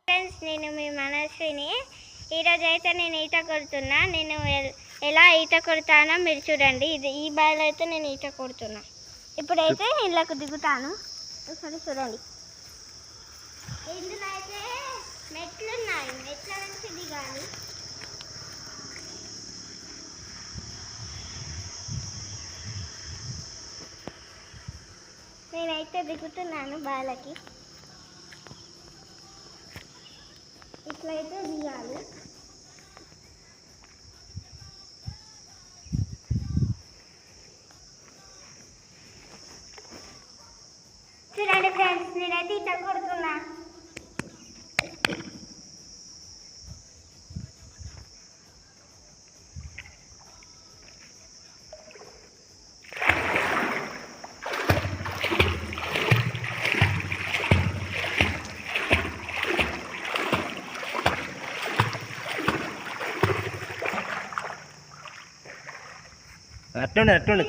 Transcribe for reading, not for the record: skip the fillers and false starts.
Friends, నేను మీ మనస్విని. ఈరోజు అయితే నేను ఈత కొడుతున్నా. నేను ఎలా ఈత కొడతానో మీరు చూడండి. ఈ బావిలో అయితే నేను ఈత కొడుతున్నా. ఇప్పుడైతే ఇళ్ళకు దిగుతాను. ఒకసారి చూడండి. ఇందులో అయితే మెట్లు ఉన్నాయి. మెట్ల నుంచి దిగాలి. నేనైతే దిగుతున్నాను బావిలకి. ఇట్లయితే దిగాలి. చూడండి ఫ్రెండ్స్, నేనైతే ఈత కొడుతున్నా. అట్టుండి